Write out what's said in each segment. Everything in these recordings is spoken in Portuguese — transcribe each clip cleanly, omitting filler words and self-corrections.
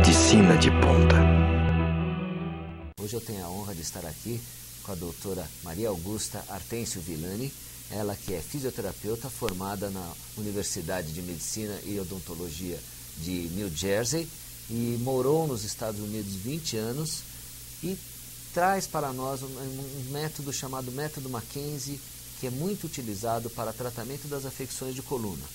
medicina de ponta. Hoje eu tenho a honra de estar aqui com a doutora Maria Augusta Artêncio Villani, ela que é fisioterapeuta formada na Universidade de Medicina e Odontologia de New Jersey e morou nos Estados Unidos 20 anos e traz para nós um método chamado método Mackenzie, que é muito utilizado para tratamento das afecções de coluna.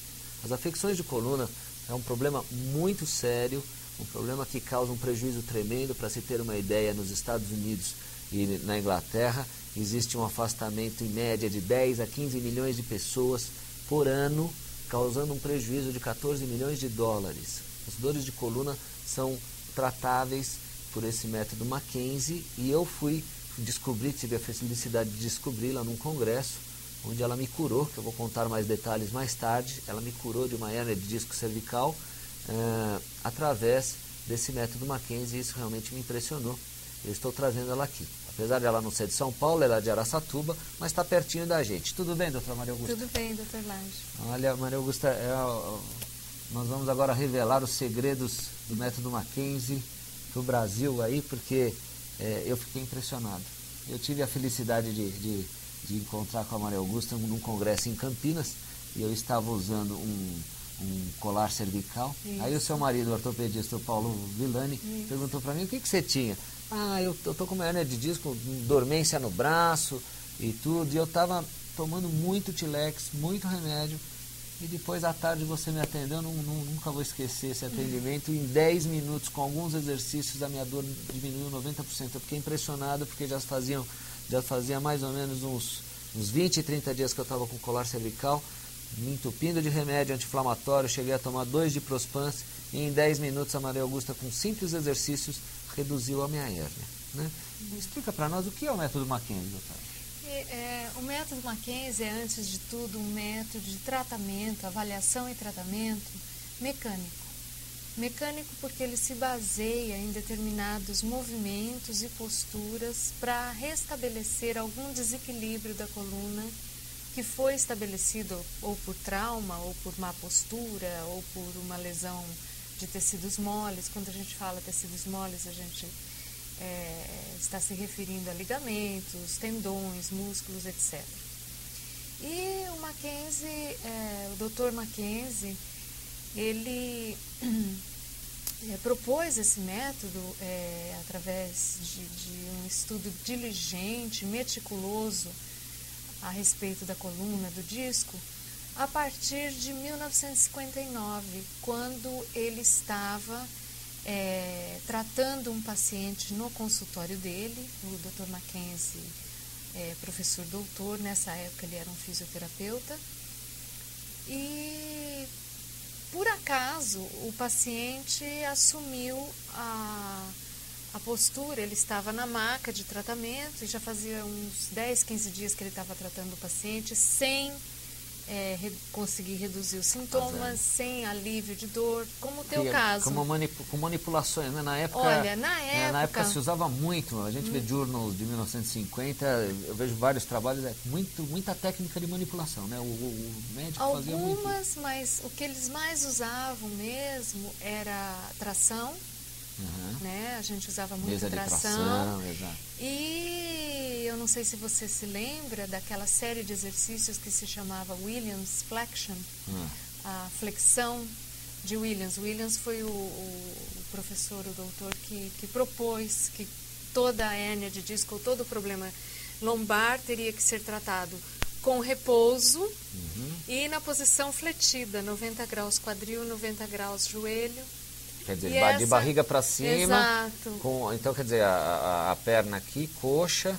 As afecções de coluna é um problema muito sério, um problema que causa um prejuízo tremendo. Para se ter uma ideia, nos Estados Unidos e na Inglaterra existe um afastamento em média de 10 a 15 milhões de pessoas por ano, causando um prejuízo de 14 milhões de dólares. As dores de coluna são tratáveis por esse método Mackenzie e eu tive a felicidade de descobri-la num congresso, onde ela me curou, que eu vou contar mais detalhes mais tarde. Ela me curou de uma hérnia de disco cervical através desse método Mackenzie, e isso realmente me impressionou. Eu estou trazendo ela aqui. Apesar de ela não ser de São Paulo, ela é de Araçatuba, mas está pertinho da gente. Tudo bem, doutora Maria Augusta? Tudo bem, doutor Lange. Olha, Maria Augusta, nós vamos agora revelar os segredos do método Mackenzie para o Brasil aí, porque eu fiquei impressionado. Eu tive a felicidade de encontrar com a Maria Augusta num congresso em Campinas, e eu estava usando um colar cervical. Isso. Aí o seu marido, o ortopedista, o Paulo Villani, perguntou para mim: o que você tinha? Eu tô com uma hérnia de disco, dormência no braço e tudo, e eu estava tomando muito Tilex, muito remédio, e depois à tarde você me atendeu. Nunca vou esquecer esse atendimento. Em 10 minutos, com alguns exercícios, a minha dor diminuiu 90%. Eu fiquei impressionado, porque já fazia mais ou menos uns 20, 30 dias que eu estava com colar cervical, me entupindo de remédio anti-inflamatório. Cheguei a tomar 2 de Prospan, e em 10 minutos a Maria Augusta, com simples exercícios, reduziu a minha hérnia, né? Explica para nós o que é o método Mackenzie, doutor. O método Mackenzie é, antes de tudo, um método de tratamento, avaliação e tratamento mecânico. Mecânico porque ele se baseia em determinados movimentos e posturas para restabelecer algum desequilíbrio da coluna que foi estabelecido ou por trauma, ou por má postura, ou por uma lesão de tecidos moles. Quando a gente fala tecidos moles, a gente está se referindo a ligamentos, tendões, músculos, etc. E o Mackenzie, o Dr. Mackenzie, ele propôs esse método através de um estudo diligente, meticuloso a respeito da coluna, do disco, a partir de 1959, quando ele estava tratando um paciente no consultório dele. O Dr. Mackenzie professor doutor, nessa época ele era um fisioterapeuta, e por acaso o paciente assumiu a postura. Ele estava na maca de tratamento e já fazia uns 10, 15 dias que ele estava tratando o paciente sem conseguir reduzir os sintomas, sem alívio de dor, como o teu caso. Com manipulações, né? Na época, olha, na época se usava muito. A gente vê journals de 1950, eu vejo vários trabalhos, muita técnica de manipulação, né? O médico fazia muito. Algumas, mas o que eles mais usavam mesmo era tração. Né? A gente usava muito mesa tração, de tração, exato. E eu não sei se você se lembra daquela série de exercícios que se chamava Williams Flexion, a flexão de Williams. Williams foi o professor, o doutor que propôs que toda a hérnia de disco, ou todo o problema lombar teria que ser tratado com repouso e na posição fletida, 90 graus quadril, 90 graus joelho. Quer dizer, de barriga para cima. Exato. Então, quer dizer, a perna aqui, coxa.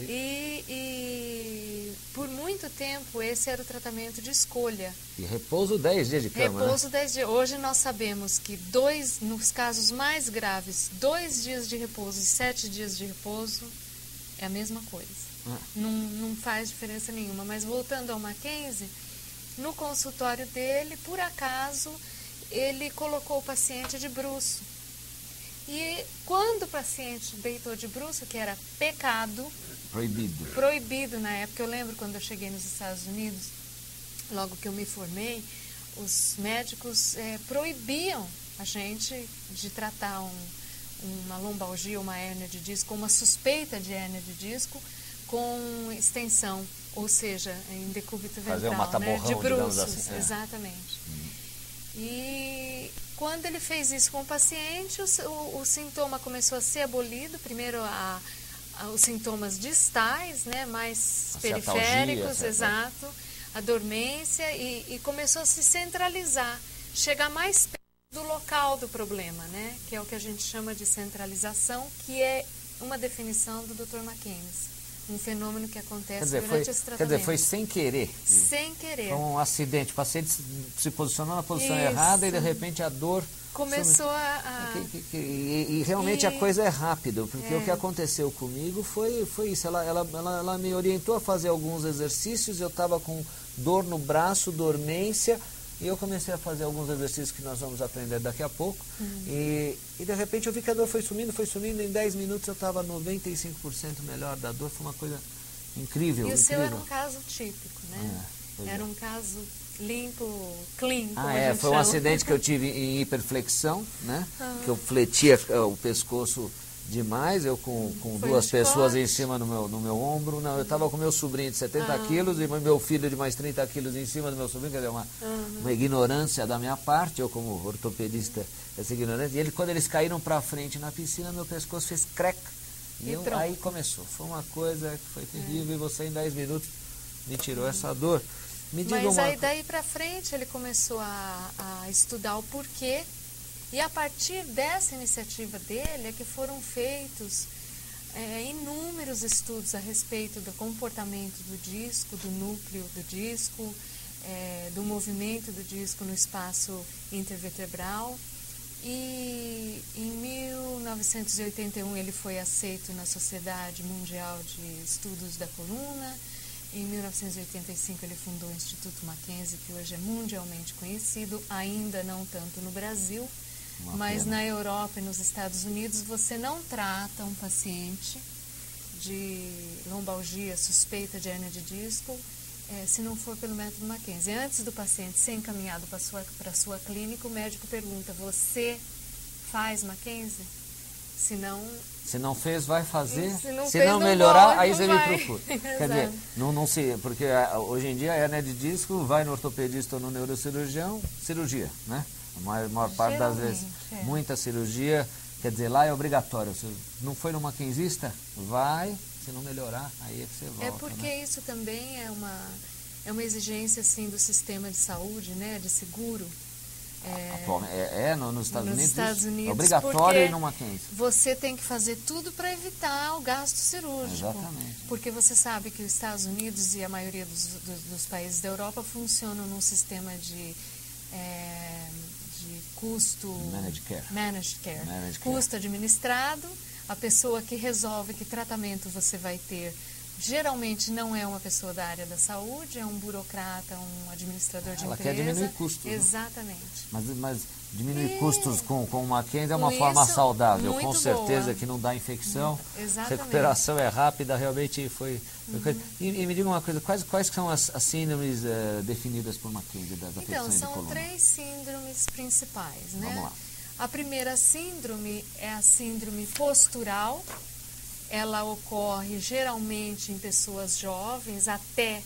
E por muito tempo esse era o tratamento de escolha. E repouso 10 dias de cama, repouso 10 dias. Hoje nós sabemos que nos casos mais graves, 2 dias de repouso e 7 dias de repouso é a mesma coisa. Não faz diferença nenhuma. Mas voltando ao Mackenzie, no consultório dele, por acaso, ele colocou o paciente de bruço. E quando o paciente deitou de bruço, que era pecado, proibido na época, eu lembro quando eu cheguei nos Estados Unidos, logo que eu me formei, os médicos proibiam de tratar uma lombalgia, uma hérnia de disco, uma suspeita de hérnia de disco com extensão, ou seja, em decúbito ventral, fazer um mata-borrão, de bruços, assim, exatamente. E quando ele fez isso com o paciente, o sintoma começou a ser abolido, primeiro os sintomas distais, né, mais periféricos, exato, a dormência, e começou a se centralizar, chegar mais perto do local do problema, né, que é o que a gente chama de centralização, que é uma definição do Dr. Mackenzie. Um fenômeno que acontece durante esse tratamento. Quer dizer, foi sem querer. Sem querer. Foi um acidente. O paciente se posicionou na posição errada e, de repente, a dor... Começou E realmente a coisa é rápida, porque o que aconteceu comigo foi isso. Ela me orientou a fazer alguns exercícios, eu estava com dor no braço, dormência, e eu comecei a fazer alguns exercícios que nós vamos aprender daqui a pouco. E de repente eu vi que a dor foi sumindo, em 10 minutos eu estava 95% melhor da dor, foi uma coisa incrível. E o seu era um caso típico, né? Era um caso limpo, clean, como a gente foi um chama. Acidente que eu tive em hiperflexão, né? Que eu fletia o pescoço demais, eu com duas pessoas em cima no meu ombro. Não, eu estava com meu sobrinho de 70 quilos e meu filho de mais 30 quilos em cima do meu sobrinho, quer dizer, uma ignorância da minha parte, eu como ortopedista, essa ignorância. E quando eles caíram para frente na piscina, meu pescoço fez crack. Aí começou. Foi uma coisa que foi terrível e você em 10 minutos me tirou essa dor. Mas aí daí para frente ele começou a estudar o porquê, e a partir dessa iniciativa dele é que foram feitos inúmeros estudos a respeito do comportamento do disco, do núcleo do disco, do movimento do disco no espaço intervertebral. E em 1981 ele foi aceito na Sociedade Mundial de Estudos da Coluna. Em 1985 ele fundou o Instituto Mackenzie, que hoje é mundialmente conhecido, ainda não tanto no Brasil, mas na Europa e nos Estados Unidos você não trata um paciente de lombalgia suspeita de hérnia de disco se não for pelo método Mackenzie. Antes do paciente ser encaminhado para a sua clínica, o médico pergunta: você faz Mackenzie? Se não fez, vai fazer. Se não melhorar, aí você me procura. Quer dizer, não se, porque hoje em dia a hérnia de disco vai no ortopedista ou no neurocirurgião, cirurgia, né? A maior parte das vezes, muita cirurgia, quer dizer, lá é obrigatório. Se não foi no maquenzista, vai, se não melhorar, aí é que você volta. É porque isso também é uma exigência assim do sistema de saúde, né, de seguro. Nos Estados Unidos, Unidos, é obrigatório ir no Mackenzie. Você tem que fazer tudo para evitar o gasto cirúrgico. Exatamente. Porque você sabe que os Estados Unidos e a maioria dos países da Europa funcionam num sistema de custo... Managed care. Custo administrado. A pessoa que resolve que tratamento você vai ter geralmente não é uma pessoa da área da saúde, é um burocrata, um administrador de empresa. Ela quer diminuir custos. Exatamente. Mas diminuir custos com o Mackenzie é uma forma saudável, com certeza que não dá infecção. Exatamente. Recuperação é rápida, realmente foi coisa. E me diga uma coisa, quais são as síndromes definidas por Mackenzie das afecções de coluna? Então, são 3 síndromes principais, né? Vamos lá. A primeira síndrome é a síndrome postural. Ela ocorre geralmente em pessoas jovens, até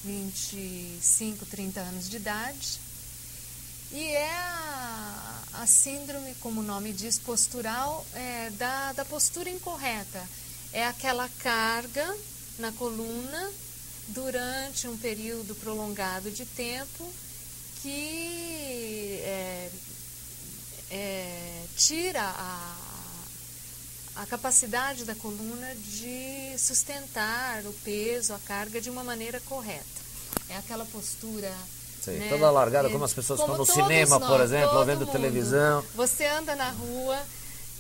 25, 30 anos de idade. E é a síndrome, como o nome diz, postural, da postura incorreta. É aquela carga na coluna durante um período prolongado de tempo que tira a capacidade da coluna de sustentar o peso, a carga de uma maneira correta. É aquela postura... Sim, né, toda largada, como as pessoas estão no cinema, por exemplo, ou vendo televisão. Você anda na rua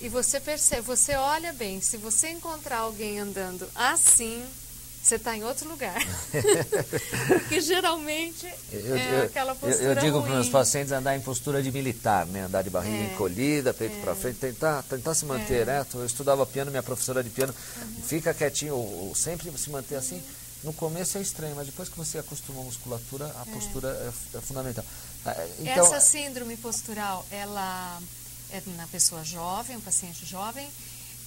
e você percebe, você olha bem, se você encontrar alguém andando assim, você está em outro lugar. Porque geralmente aquela postura eu digo ruim. para os meus pacientes andar em postura de militar, né? Andar de barriga encolhida, peito para frente, tentar se manter reto. Eu estudava piano, minha professora de piano, fica quietinho, ou sempre se manter assim. No começo é estranho, mas depois que você acostuma a musculatura, a postura é fundamental. Então, essa síndrome postural, ela é na pessoa jovem, um paciente jovem.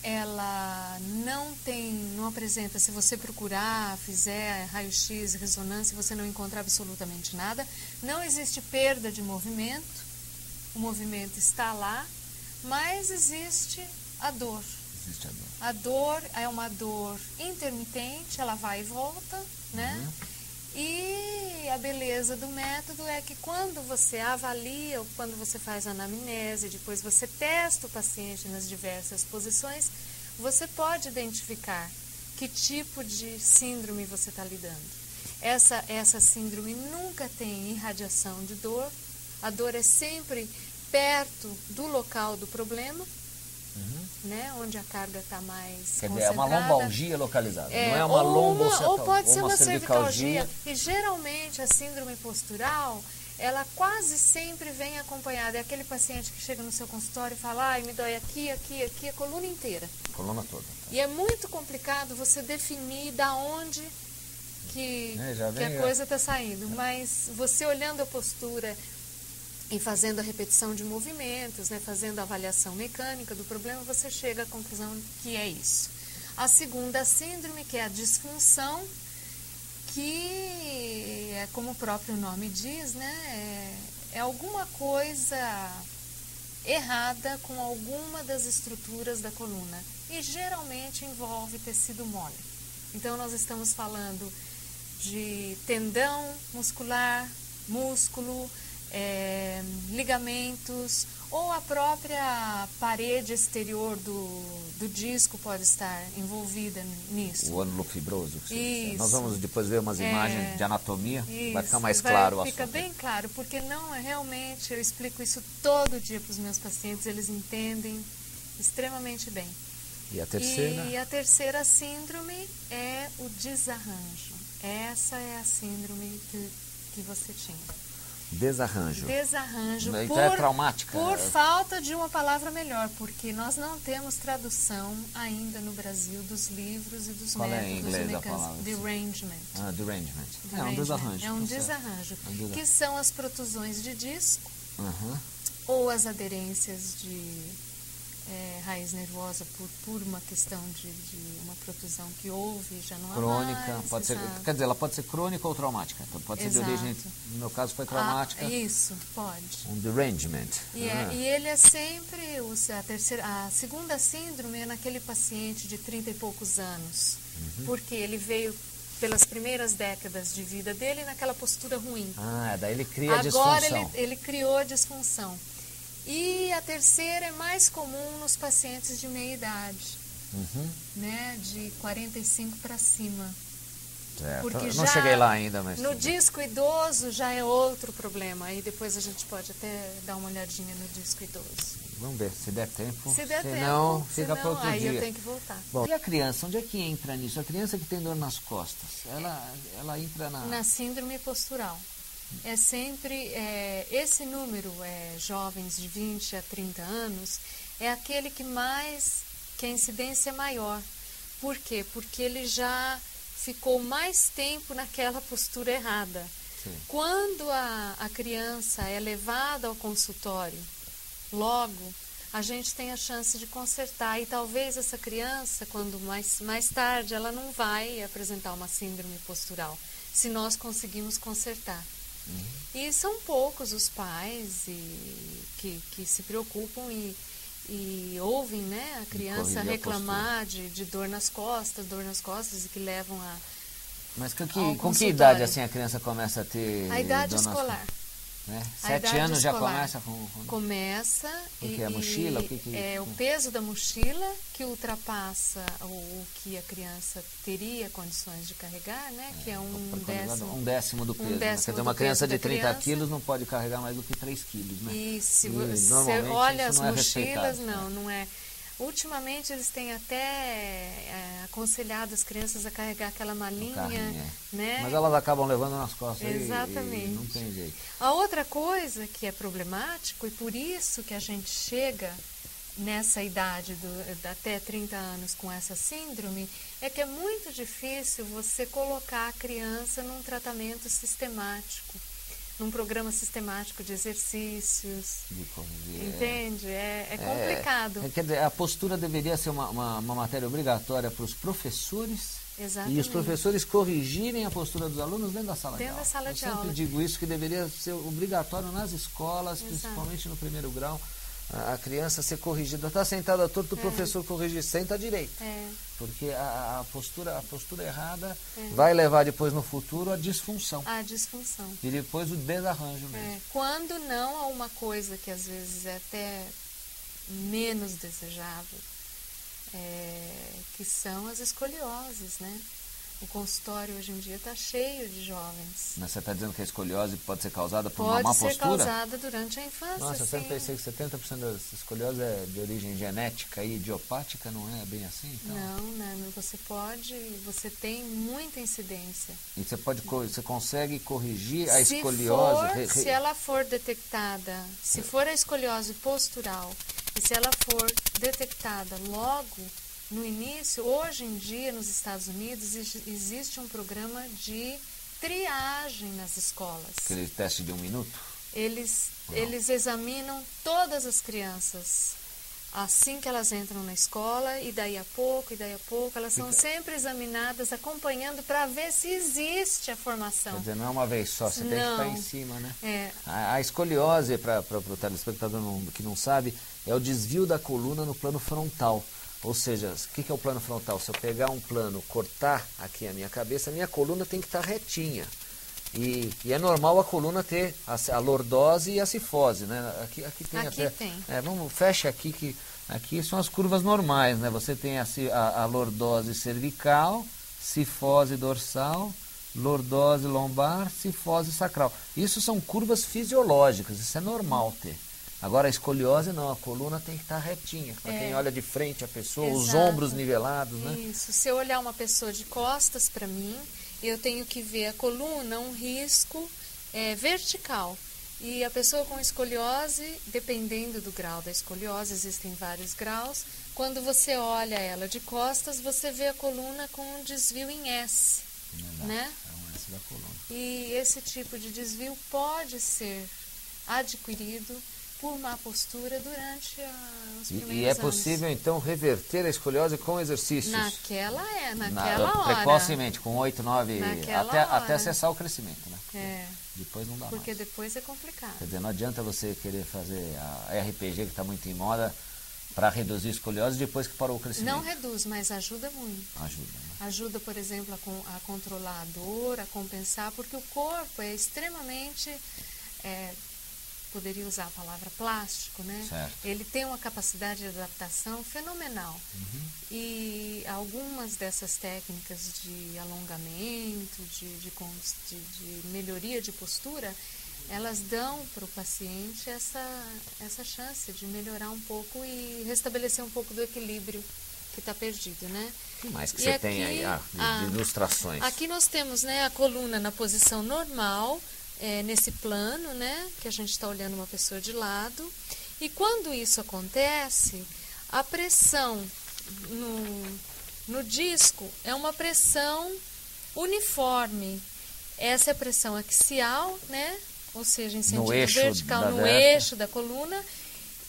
Ela não apresenta, se você procurar, fizer raio-x, ressonância, você não encontra absolutamente nada. Não existe perda de movimento, o movimento está lá, mas existe a dor. Existe a dor. A dor é uma dor intermitente, ela vai e volta, né? E a beleza do método é que quando você avalia, ou quando você faz a anamnese, depois você testa o paciente nas diversas posições, você pode identificar que tipo de síndrome você está lidando. Essa síndrome nunca tem irradiação de dor, a dor é sempre perto do local do problema, né, onde a carga está mais Quer dizer, concentrada. é uma lombalgia localizada, não é uma lombocetal, ou pode ser uma cervicalgia. E geralmente a síndrome postural, ela quase sempre vem acompanhada. É aquele paciente que chega no seu consultório e fala, ai, me dói aqui, aqui, aqui, a coluna inteira. Coluna toda. E é muito complicado você definir da onde que a coisa está saindo. Mas você olhando a postura e fazendo a repetição de movimentos, né, fazendo a avaliação mecânica do problema, você chega à conclusão que é isso. A segunda síndrome, que é a disfunção, que é como o próprio nome diz, né, é alguma coisa errada com alguma das estruturas da coluna. E geralmente envolve tecido mole. Então nós estamos falando de tendão muscular, músculo, ligamentos, ou a própria parede exterior do disco pode estar envolvida nisso. O ânulo fibroso. Isso. Nós vamos depois ver umas imagens de anatomia, isso. Vai ficar mais claro o assunto. Fica bem claro, porque não é realmente, eu explico isso todo dia para os meus pacientes, eles entendem extremamente bem. E a terceira? E a terceira síndrome é o desarranjo. Essa é a síndrome que você tinha. Desarranjo. Desarranjo. Então é traumática? Por falta de uma palavra melhor, porque nós não temos tradução ainda no Brasil dos livros e dos Qual métodos. É em inglês a palavra? Derangement. Derangement. É um desarranjo. É um desarranjo. Que são as protusões de disco ou as aderências de raiz nervosa por uma questão de uma protusão que houve, já não há crônica, mais, pode ser, quer dizer, ela pode ser crônica ou traumática. Pode ser de origem, no meu caso foi traumática. Isso, pode. Um derangement. E ele é sempre, a segunda síndrome é naquele paciente de 30 e poucos anos, porque ele veio pelas primeiras décadas de vida dele naquela postura ruim. Daí ele cria a disfunção. Agora ele criou a disfunção. E a terceira é mais comum nos pacientes de meia idade, né, de 45 para cima. Certo. Porque não cheguei lá ainda, mas... No disco idoso já é outro problema, aí depois a gente pode até dar uma olhadinha no disco idoso. Vamos ver, se der tempo. Se der Senão, tempo, fica para outro dia. Aí eu tenho que voltar. Bom, e a criança, onde é que entra nisso? A criança que tem dor nas costas, ela entra na síndrome postural. É sempre, esse número, jovens de 20 a 30 anos, é aquele que a incidência é maior. Por quê? Porque ele já ficou mais tempo naquela postura errada. Sim. Quando a criança é levada ao consultório, logo, a gente tem a chance de consertar. E talvez essa criança, quando mais tarde, ela não vai apresentar uma síndrome postural, se nós conseguimos consertar. E são poucos os pais que se preocupam e ouvem, né, a criança reclamar de dor nas costas e que levam a... Mas com que idade assim a criança começa a ter... A idade escolar. Né? 7 anos já começa Começa. Porque a mochila? É o peso da mochila que ultrapassa o que a criança teria condições de carregar, né? Que é um décimo do peso. Quer dizer, uma criança de 30 quilos não pode carregar mais do que 3 quilos, né? E se você olha as mochilas, não é. Ultimamente eles têm até aconselhado as crianças a carregar aquela malinha, né? Mas elas acabam levando nas costas. Exatamente. E não tem jeito. A outra coisa que é problemático, e por isso que a gente chega nessa idade até 30 anos com essa síndrome, é que é muito difícil você colocar a criança num tratamento sistemático. num programa sistemático de exercícios. De corrigir, entende? É complicado. Quer dizer, a postura deveria ser uma matéria obrigatória para os professores. Exatamente. E os professores corrigirem a postura dos alunos dentro da sala de Dentro aula. da sala de aula. Eu sempre digo isso, que deveria ser obrigatório nas escolas, principalmente no primeiro grau, a criança ser corrigida. Está sentada torto, o professor corrigir, senta direito. Porque a postura errada vai levar depois no futuro a disfunção. A disfunção. E depois o desarranjo mesmo. Quando não há uma coisa que às vezes é até menos desejável, que são as escolioses, né? O consultório hoje em dia está cheio de jovens. Mas você está dizendo que a escoliose pode ser causada por uma má postura? Pode ser causada durante a infância, Nossa, eu sempre pensei que 70% das escoliose é de origem genética e idiopática, não é bem assim? Então... Não, você tem muita incidência. E você consegue corrigir a escoliose? Se ela for detectada, se for a escoliose postural, e se ela for detectada logo no início, hoje em dia nos Estados Unidos existe um programa de triagem nas escolas. Aquele teste de 1 minuto? Eles examinam todas as crianças assim que elas entram na escola, e daí a pouco, elas são sempre examinadas, acompanhando para ver se existe a formação. Quer dizer, não é uma vez só, você tem que estar em cima, né? A escoliose, para o telespectador que não sabe, é o desvio da coluna no plano frontal. Ou seja, o que é o plano frontal? Se eu pegar um plano, cortar aqui a minha cabeça, a minha coluna tem que estar retinha. E é normal a coluna ter a lordose e a cifose, né? Aqui tem. Fecha aqui, que aqui são as curvas normais, né? Você tem a lordose cervical, cifose dorsal, lordose lombar, cifose sacral. Isso são curvas fisiológicas, isso é normal ter. Agora a escoliose não, a coluna tem que estar retinha. Para quem olha de frente a pessoa, os ombros nivelados, né? Isso, se eu olhar uma pessoa de costas para mim, eu tenho que ver a coluna, um risco vertical. E a pessoa com escoliose, dependendo do grau da escoliose, existem vários graus, quando você olha ela de costas, você vê a coluna com um desvio em S, né? É um S da coluna. E esse tipo de desvio pode ser adquirido por má postura durante os primeiros anos. E é possível, então, reverter a escoliose com exercícios? Naquela hora. Precocemente, com 8, 9, até cessar o crescimento, né? Depois não dá mais. Porque depois é complicado. Quer dizer, não adianta você querer fazer a RPG, que está muito em moda, para reduzir a escoliose depois que parou o crescimento. Não reduz, mas ajuda muito. Ajuda, né? Ajuda, por exemplo, a controlar a dor, a compensar, porque o corpo é extremamente... poderia usar a palavra plástico, né? Certo. Ele tem uma capacidade de adaptação fenomenal. E algumas dessas técnicas de alongamento, de melhoria de postura, elas dão para o paciente essa chance de melhorar um pouco e restabelecer um pouco do equilíbrio que está perdido, né? O que mais que você tem aí de ilustrações? Aqui nós temos, né, a coluna na posição normal, nesse plano, né, que a gente está olhando uma pessoa de lado, e quando isso acontece, a pressão no disco é uma pressão uniforme. Essa é a pressão axial, né, ou seja, em sentido vertical, no eixo da coluna,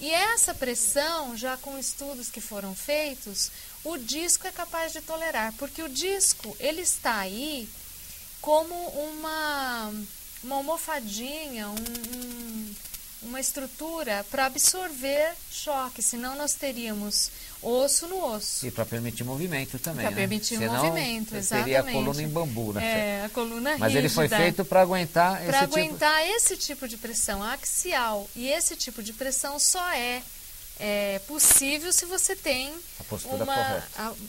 e essa pressão, já com estudos que foram feitos, o disco é capaz de tolerar, porque o disco, ele está aí como uma almofadinha, uma estrutura para absorver choque, senão nós teríamos osso no osso. E para permitir movimento também, para permitir o movimento, exatamente. Seria a coluna em bambu, né? A coluna rígida. Mas ele foi feito para aguentar esse tipo de pressão axial. E esse tipo de pressão só é possível se você tem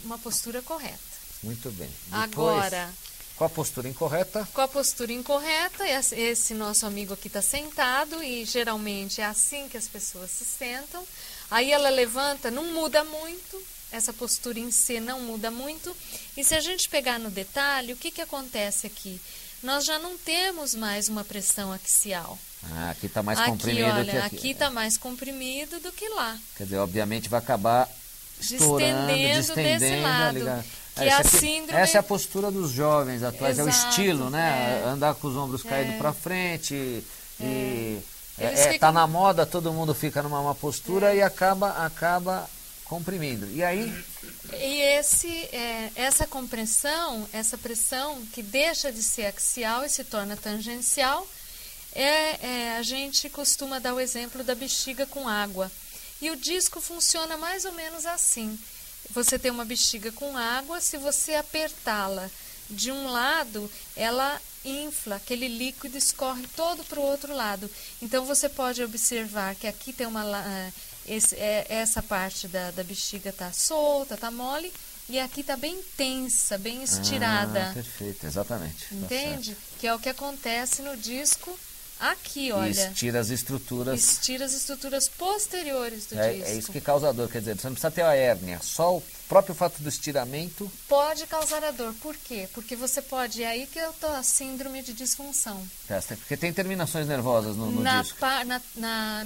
uma postura correta. Muito bem. Agora... Com a postura incorreta? Com a postura incorreta, esse nosso amigo aqui está sentado e geralmente é assim que as pessoas se sentam. Aí ela levanta, não muda muito, essa postura em si não muda muito. E se a gente pegar no detalhe, o que acontece aqui? Nós já não temos mais uma pressão axial. Aqui está mais comprimido que aqui. Aqui está mais comprimido do que lá. Quer dizer, obviamente vai acabar distendendo desse lado. que é a síndrome... Essa é a postura dos jovens atuais, Exato, é o estilo, né? é. Andar com os ombros caídos para frente e... Ficam... tá na moda, todo mundo fica numa postura e acaba comprimindo. E aí... E essa compressão, essa pressão que deixa de ser axial e se torna tangencial, a gente costuma dar o exemplo da bexiga com água. E o disco funciona mais ou menos assim. Você tem uma bexiga com água, se você apertá-la de um lado, ela infla, aquele líquido escorre todo para o outro lado. Então você pode observar que aqui tem essa parte da bexiga está solta, está mole, e aqui está bem tensa, bem estirada. Perfeito, exatamente. Entende? Tá, que é o que acontece no disco aqui, olha. E estira as estruturas. Estira as estruturas posteriores do disco. É isso que causa a dor, quer dizer, você não precisa ter a hérnia, só o próprio fato do estiramento... Pode causar a dor. Por quê? Porque você pode, é aí que eu tô a síndrome de disfunção. Porque tem terminações nervosas no disco.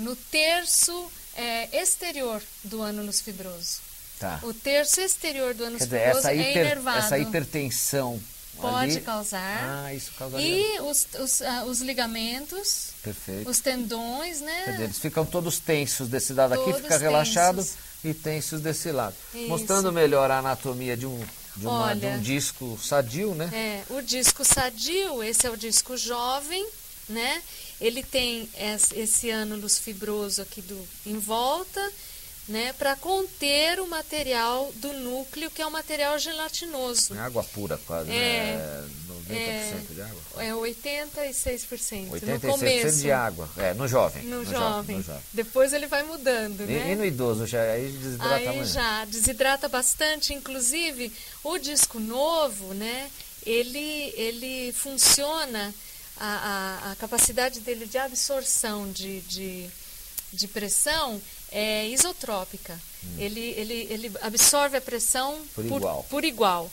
No terço exterior do ânulus fibroso. Tá. O terço exterior do ânulus fibroso é inervado. Essa hipertensão pode ali, causar. Isso causa. E os ligamentos, perfeito, os tendões, né? Quer dizer, eles ficam todos tensos desse lado aqui, fica relaxado e tensos desse lado. Isso. Mostrando melhor a anatomia de um disco sadio, né? O disco sadio, esse é o disco jovem, né? Ele tem esse ânulus fibroso aqui em volta, né, para conter o material do núcleo, que é um material gelatinoso. É água pura quase, né? 90% de água? É 86%. 86% no começo. De água, no jovem. No jovem. Depois ele vai mudando, né? E no idoso, aí desidrata muito? Já desidrata bastante, inclusive o disco novo, né, ele funciona, a capacidade dele de absorção de pressão é isotrópica. Ele absorve a pressão por igual.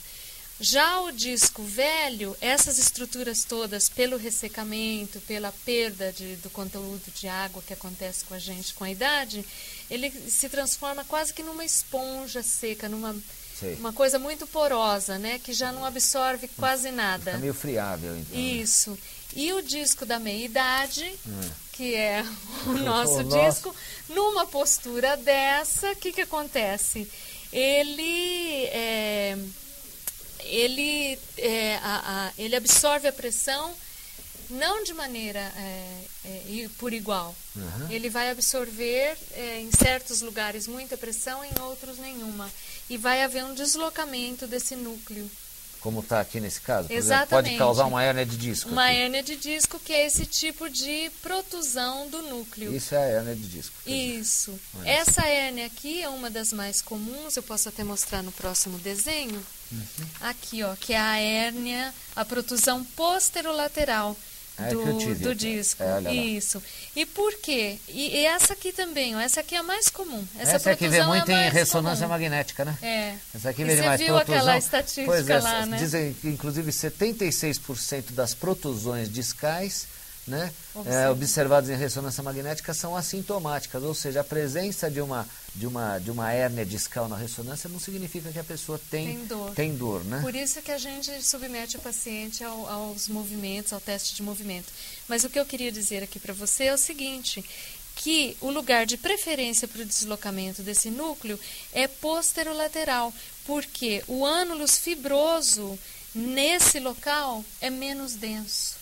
Já o disco velho, essas estruturas todas, pelo ressecamento, pela perda do conteúdo de água que acontece com a gente com a idade, ele se transforma quase que numa esponja seca, uma coisa muito porosa, né, que já não absorve quase nada. Fica meio friável, então. Isso. E o disco da meia-idade, que é o nosso disco, numa postura dessa, o que acontece? Ele absorve a pressão não de maneira por igual. Ele vai absorver em certos lugares muita pressão, em outros nenhuma. E vai haver um deslocamento desse núcleo. Como está aqui nesse caso? Por Exatamente. Exemplo, pode causar uma hérnia de disco. Uma hérnia de disco, que é esse tipo de protusão do núcleo. Isso é a hérnia de disco. Isso. Essa hérnia aqui é uma das mais comuns, eu posso até mostrar no próximo desenho. Aqui, ó, que é a hérnia, a protusão posterolateral do disco. Isso. E por quê? E essa aqui também, ó, essa aqui é a mais comum. Essa aqui vê muito em ressonância magnética, né? Essa aqui vê mais viu protusão. Aquela estatística lá, né? Dizem que inclusive 76% das protusões discais, né, observadas em ressonância magnética são assintomáticas, ou seja, a presença de uma hérnia discal na ressonância não significa que a pessoa tem dor, né? Por isso que a gente submete o paciente aos movimentos, ao teste de movimento. Mas o que eu queria dizer aqui para você é o seguinte, que o lugar de preferência para o deslocamento desse núcleo é posterolateral, porque o ânulus fibroso nesse local é menos denso.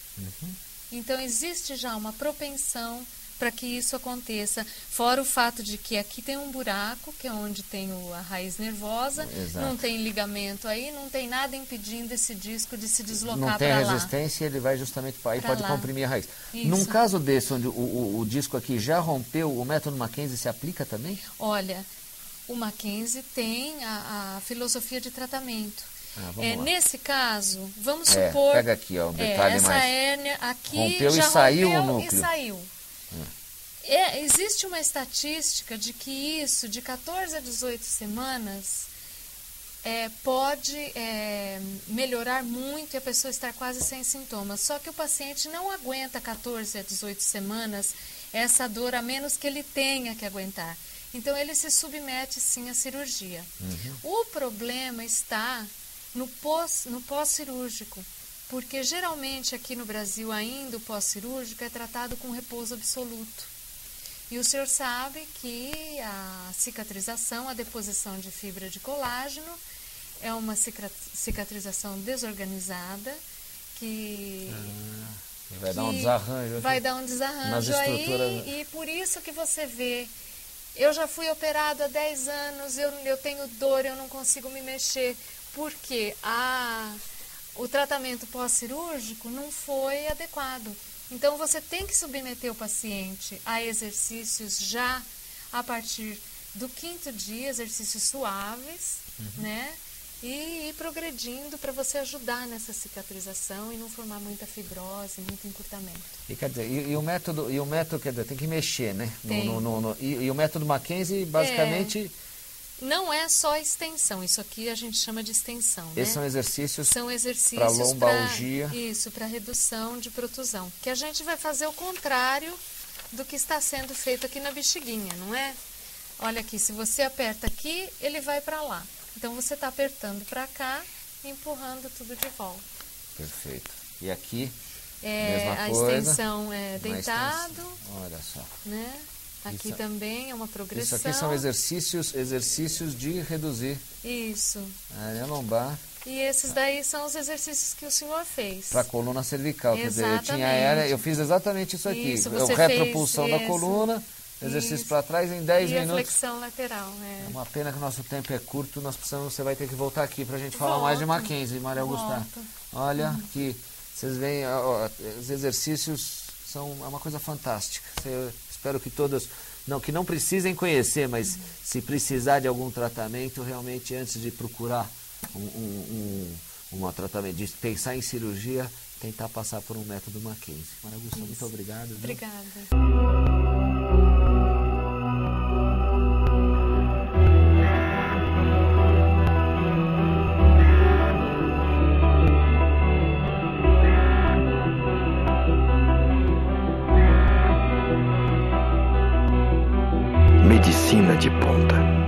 Então, existe já uma propensão para que isso aconteça, fora o fato de que aqui tem um buraco, que é onde tem a raiz nervosa, não tem ligamento aí, não tem nada impedindo esse disco de se deslocar para lá. Não tem resistência, ele vai justamente para aí, pode comprimir a raiz. Isso. Num caso desse, onde o disco aqui já rompeu, o método Mackenzie se aplica também? Olha, o Mackenzie tem a filosofia de tratamento. Nesse caso, vamos supor... Pega aqui, ó, um detalhe essa mais... hérnia aqui rompeu já e saiu rompeu o núcleo. E saiu. Existe uma estatística de que isso, de 14 a 18 semanas, pode melhorar muito e a pessoa estar quase sem sintomas. Só que o paciente não aguenta 14 a 18 semanas essa dor, a menos que ele tenha que aguentar. Então, ele se submete, sim, à cirurgia. O problema está no pós-cirúrgico, porque geralmente aqui no Brasil ainda o pós-cirúrgico é tratado com repouso absoluto. E o senhor sabe que a cicatrização, a deposição de fibra de colágeno é uma cicatrização desorganizada que vai dar um desarranjo. Vai dar um desarranjo aí, e por isso que você vê, eu já fui operado há 10 anos, eu tenho dor, eu não consigo me mexer, porque o tratamento pós-cirúrgico não foi adequado. Então você tem que submeter o paciente a exercícios já a partir do 5º dia, exercícios suaves, né? E ir progredindo para você ajudar nessa cicatrização e não formar muita fibrose, muito encurtamento. E quer dizer, e o método quer dizer, tem que mexer, né? Tem. E o método Mackenzie, basicamente... Não é só extensão, isso aqui a gente chama de extensão, né? Esses são exercícios para lombalgia. Isso, para redução de protusão. Que a gente vai fazer o contrário do que está sendo feito aqui na bexiguinha, não é? Olha aqui, se você aperta aqui, ele vai para lá. Então você está apertando para cá e empurrando tudo de volta. Perfeito. E aqui, mesma coisa. A extensão é deitado. Olha só. Né? Aqui isso, também é uma progressão. Isso aqui são exercícios de reduzir. Isso. A área lombar. E esses daí são os exercícios que o senhor fez. Para a coluna cervical. Exatamente. Quer dizer, eu fiz exatamente isso aqui. Isso, eu retropulsão da coluna, exercício para trás em 10 minutos. E a flexão lateral. É uma pena que o nosso tempo é curto, você vai ter que voltar aqui para a gente falar mais de Mackenzie, Maria Augusta. Olha, aqui, vocês veem, os exercícios são uma coisa fantástica. Espero que todos, que não precisem conhecer, mas se precisar de algum tratamento, realmente antes de procurar um tratamento, de pensar em cirurgia, tentar passar por um método Mackenzie. Maria Augusta, muito obrigado. Viu? Obrigada. Medicina de ponta.